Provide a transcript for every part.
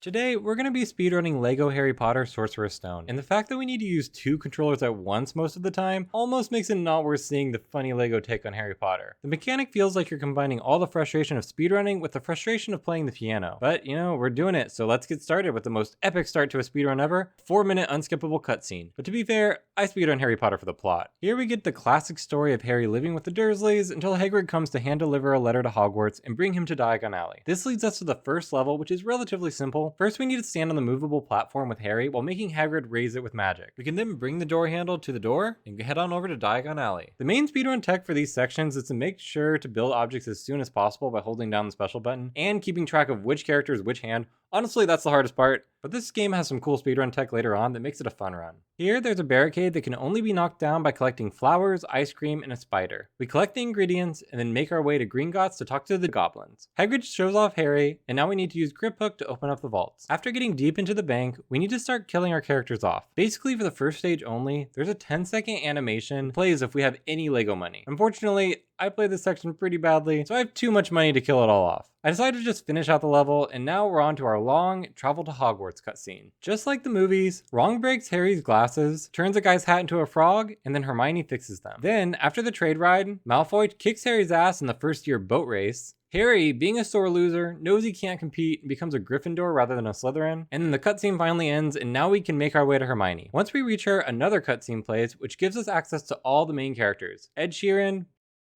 Today, we're going to be speedrunning LEGO Harry Potter Sorcerer's Stone, and the fact that we need to use two controllers at once most of the time almost makes it not worth seeing the funny LEGO take on Harry Potter. The mechanic feels like you're combining all the frustration of speedrunning with the frustration of playing the piano. But, we're doing it, so let's get started with the most epic start to a speedrun ever, 4-minute unskippable cutscene. But to be fair, I speedrun Harry Potter for the plot. Here we get the classic story of Harry living with the Dursleys until Hagrid comes to hand deliver a letter to Hogwarts and bring him to Diagon Alley. This leads us to the first level, which is relatively simple. First, we need to stand on the movable platform with Harry while making Hagrid raise it with magic. We can then bring the door handle to the door and head on over to Diagon Alley. The main speedrun tech for these sections is to make sure to build objects as soon as possible by holding down the special button and keeping track of which character is which hand. Honestly, that's the hardest part, but this game has some cool speedrun tech later on that makes it a fun run. Here, there's a barricade that can only be knocked down by collecting flowers, ice cream, and a spider. We collect the ingredients and then make our way to Gringotts to talk to the goblins. Hagrid shows off Harry, and now we need to use Grip Hook to open up the vaults. After getting deep into the bank, we need to start killing our characters off. Basically, for the first stage only, there's a 10-second animation that plays if we have any LEGO money. Unfortunately, I played this section pretty badly, so I have too much money to kill it all off. I decided to just finish out the level, and now we're on to our long travel to Hogwarts cutscene. Just like the movies, Ron breaks Harry's glasses, turns a guy's hat into a frog, and then Hermione fixes them. Then, after the trade ride, Malfoy kicks Harry's ass in the first year boat race. Harry, being a sore loser, knows he can't compete and becomes a Gryffindor rather than a Slytherin. And then the cutscene finally ends, and now we can make our way to Hermione. Once we reach her, another cutscene plays, which gives us access to all the main characters: Ed Sheeran,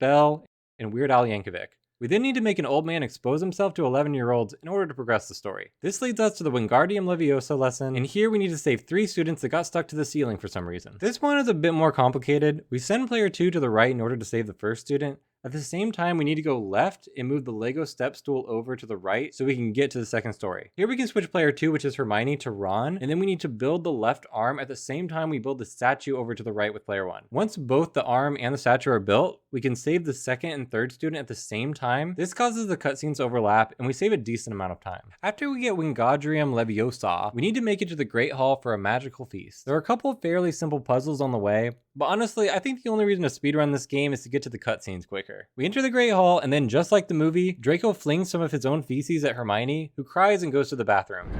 Belle, and Weird Al Yankovic. We then need to make an old man expose himself to 11-year-olds in order to progress the story. This leads us to the Wingardium Leviosa lesson, and here we need to save 3 students that got stuck to the ceiling for some reason. This one is a bit more complicated. We send player 2 to the right in order to save the first student. At the same time, we need to go left and move the Lego step stool over to the right so we can get to the second story. Here we can switch player 2, which is Hermione, to Ron, and then we need to build the left arm at the same time we build the statue over to the right with player 1. Once both the arm and the statue are built, we can save the second and third student at the same time. This causes the cutscenes to overlap, and we save a decent amount of time. After we get Wingardium Leviosa, we need to make it to the Great Hall for a magical feast. There are a couple of fairly simple puzzles on the way, but honestly, I think the only reason to speedrun this game is to get to the cutscenes quicker. We enter the Great Hall, and then just like the movie, Draco flings some of his own feces at Hermione, who cries and goes to the bathroom.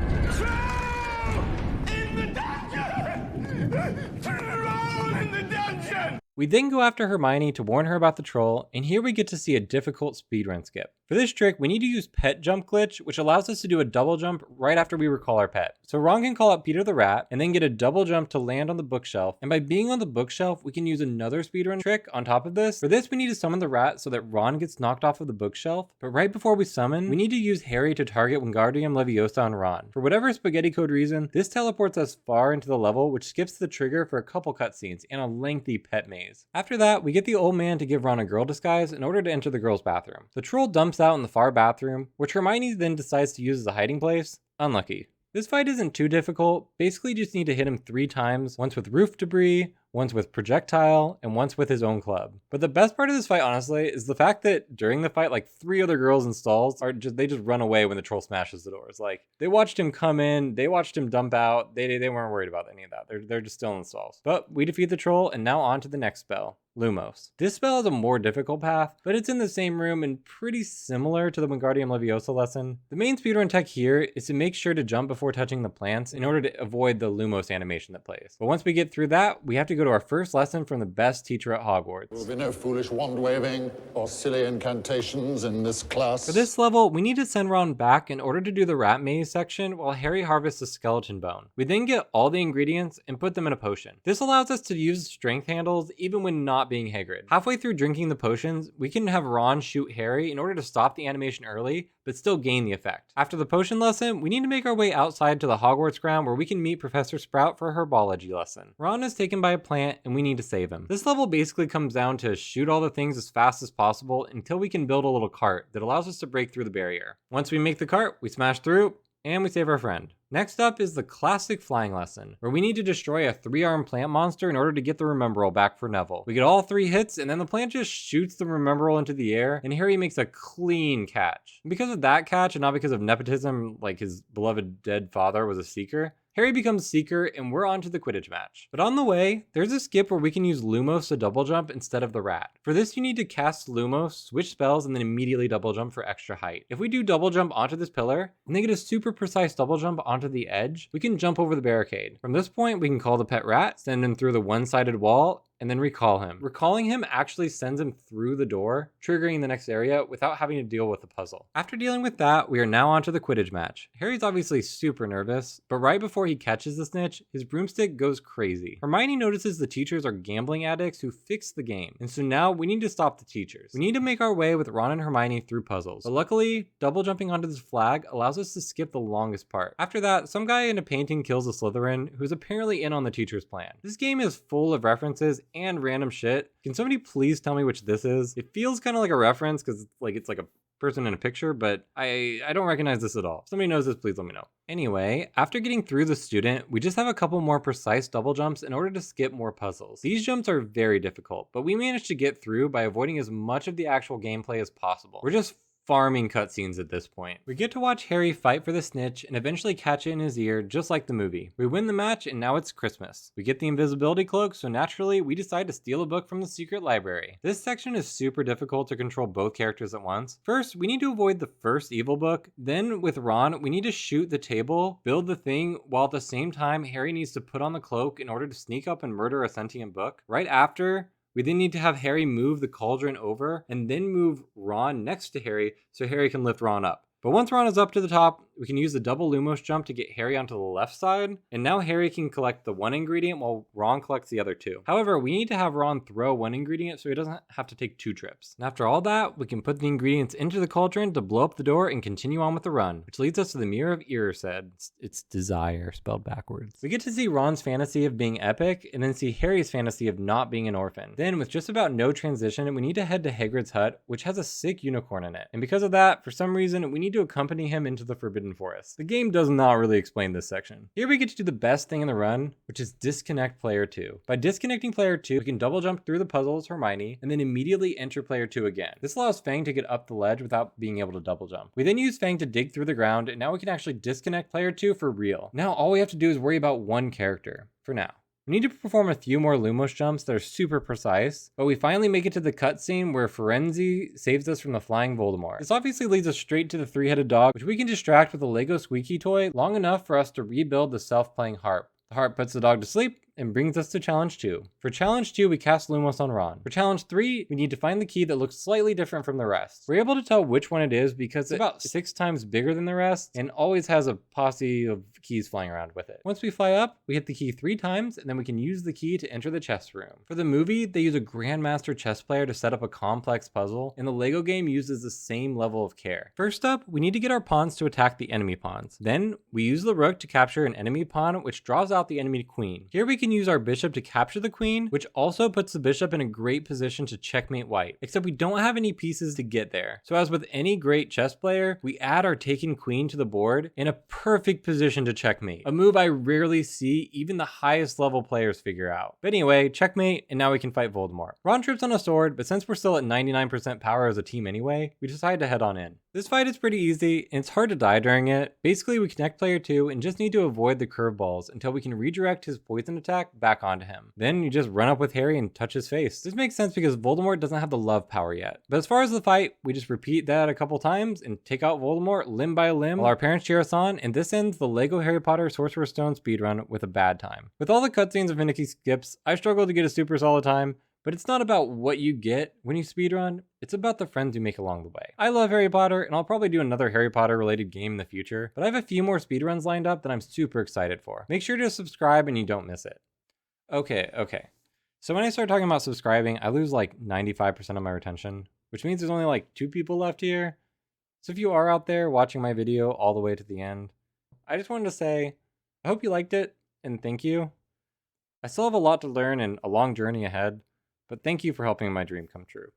In the dungeon! Turn around in the dungeon! We then go after Hermione to warn her about the troll, and here we get to see a difficult speedrun skip. For this trick, we need to use Pet Jump Glitch, which allows us to do a double jump right after we recall our pet. So Ron can call out Peter the Rat, and then get a double jump to land on the bookshelf, and by being on the bookshelf, we can use another speedrun trick on top of this. For this, we need to summon the rat so that Ron gets knocked off of the bookshelf, but right before we summon, we need to use Harry to target Wingardium Leviosa on Ron. For whatever spaghetti code reason, this teleports us far into the level, which skips the trigger for a couple cutscenes and a lengthy pet maze. After that, we get the old man to give Ron a girl disguise in order to enter the girl's bathroom. The troll dumps out in the far bathroom, which Hermione then decides to use as a hiding place. Unlucky. This fight isn't too difficult. Basically just need to hit him 3 times, once with roof debris, once with projectile, and once with his own club. But the best part of this fight, honestly, is the fact that during the fight, like 3 other girls in stalls they just run away when the troll smashes the doors. Like, they watched him come in, they watched him dump out, they weren't worried about any of that. They're just still in the stalls. But we defeat the troll, and now on to the next spell. Lumos. This spell is a more difficult path, but it's in the same room and pretty similar to the Wingardium Leviosa lesson. The main speedrun tech here is to make sure to jump before touching the plants in order to avoid the Lumos animation that plays. But once we get through that, we have to go to our first lesson from the best teacher at Hogwarts. There will be no foolish wand waving or silly incantations in this class. For this level, we need to send Ron back in order to do the rat maze section while Harry harvests a skeleton bone. We then get all the ingredients and put them in a potion. This allows us to use strength handles even when not being Hagrid. Halfway through drinking the potions, we can have Ron shoot Harry in order to stop the animation early, but still gain the effect. After the potion lesson, we need to make our way outside to the Hogwarts ground where we can meet Professor Sprout for a herbology lesson. Ron is taken by a plant and we need to save him. This level basically comes down to shoot all the things as fast as possible until we can build a little cart that allows us to break through the barrier. Once we make the cart, we smash through, and we save our friend. Next up is the classic flying lesson, where we need to destroy a 3-armed plant monster in order to get the Remembrall back for Neville. We get all 3 hits, and then the plant just shoots the Remembrall into the air, and Harry makes a clean catch. And because of that catch, and not because of nepotism, like his beloved dead father was a seeker, Harry becomes Seeker, and we're on to the Quidditch match. But on the way, there's a skip where we can use Lumos to double jump instead of the rat. For this, you need to cast Lumos, switch spells, and then immediately double jump for extra height. If we do double jump onto this pillar, and then get a super precise double jump onto the edge, we can jump over the barricade. From this point, we can call the pet rat, send him through the one-sided wall, and then recall him. Recalling him actually sends him through the door, triggering the next area without having to deal with the puzzle. After dealing with that, we are now on to the Quidditch match. Harry's obviously super nervous, but right before he catches the snitch, his broomstick goes crazy. Hermione notices the teachers are gambling addicts who fixed the game, and so now we need to stop the teachers. We need to make our way with Ron and Hermione through puzzles, but luckily, double jumping onto this flag allows us to skip the longest part. After that, some guy in a painting kills a Slytherin who's apparently in on the teacher's plan. This game is full of references and random shit. Can somebody please tell me which this is? It feels kind of like a reference because it's like a person in a picture, but I don't recognize this at all. If somebody knows this, please let me know. Anyway, after getting through the student, we just have a couple more precise double jumps in order to skip more puzzles. These jumps are very difficult, but we managed to get through by avoiding as much of the actual gameplay as possible. We're just farming cutscenes at this point. We get to watch Harry fight for the snitch and eventually catch it in his ear, just like the movie. We win the match and now it's Christmas. We get the invisibility cloak, so naturally we decide to steal a book from the secret library. This section is super difficult to control both characters at once. First, we need to avoid the first evil book. Then with Ron, we need to shoot the table, build the thing, while at the same time Harry needs to put on the cloak in order to sneak up and murder a sentient book. Right after, we then need to have Harry move the cauldron over and then move Ron next to Harry so Harry can lift Ron up. But once Ron is up to the top, we can use the double Lumos jump to get Harry onto the left side, and now Harry can collect the one ingredient while Ron collects the other two. However, we need to have Ron throw one ingredient so he doesn't have to take 2 trips. And after all that, we can put the ingredients into the cauldron to blow up the door and continue on with the run, which leads us to the Mirror of Erised. It's desire spelled backwards. We get to see Ron's fantasy of being epic, and then see Harry's fantasy of not being an orphan. Then, with just about no transition, we need to head to Hagrid's hut, which has a sick unicorn in it. And because of that, for some reason, we need to accompany him into the Forbidden Forest. The game does not really explain this section. Here we get to do the best thing in the run, which is disconnect player 2. By disconnecting player 2, we can double jump through the puzzle as Hermione, and then immediately enter player 2 again. This allows Fang to get up the ledge without being able to double jump. We then use Fang to dig through the ground, and now we can actually disconnect player 2 for real. Now all we have to do is worry about one character, for now. We need to perform a few more Lumos jumps that are super precise, but we finally make it to the cutscene where Firenze saves us from the flying Voldemort. This obviously leads us straight to the 3-headed dog, which we can distract with a Lego squeaky toy long enough for us to rebuild the self-playing harp. The harp puts the dog to sleep and brings us to challenge 2. For challenge 2, we cast Lumos on Ron. For challenge 3, we need to find the key that looks slightly different from the rest. We're able to tell which one it is because it's about 6 times bigger than the rest and always has a posse of keys flying around with it. Once we fly up, we hit the key 3 times and then we can use the key to enter the chess room. For the movie, they use a Grandmaster chess player to set up a complex puzzle, and the Lego game uses the same level of care. First up, we need to get our pawns to attack the enemy pawns. Then, we use the rook to capture an enemy pawn, which draws out the enemy queen. Here we can use our bishop to capture the queen, which also puts the bishop in a great position to checkmate white, except we don't have any pieces to get there. So as with any great chess player, we add our taken queen to the board in a perfect position to checkmate, a move I rarely see even the highest level players figure out. But anyway, checkmate, and now we can fight Voldemort. Ron trips on a sword, but since we're still at 99% power as a team anyway, we decide to head on in. This fight is pretty easy, and it's hard to die during it. Basically, we connect player 2 and just need to avoid the curveballs until we can redirect his poison attack back onto him. Then you just run up with Harry and touch his face. This makes sense because Voldemort doesn't have the love power yet. But as far as the fight, we just repeat that a couple times and take out Voldemort limb by limb while our parents cheer us on, and this ends the Lego Harry Potter Sorcerer's Stone speedrun with a bad time. With all the cutscenes and finicky skips, I struggle to get a super solid time, but it's not about what you get when you speedrun, it's about the friends you make along the way. I love Harry Potter, and I'll probably do another Harry Potter related game in the future, but I have a few more speedruns lined up that I'm super excited for. Make sure to subscribe and you don't miss it. Okay. So when I start talking about subscribing, I lose like 95% of my retention, which means there's only like 2 people left here. So if you are out there watching my video all the way to the end, I just wanted to say, I hope you liked it, and thank you. I still have a lot to learn and a long journey ahead, but thank you for helping my dream come true.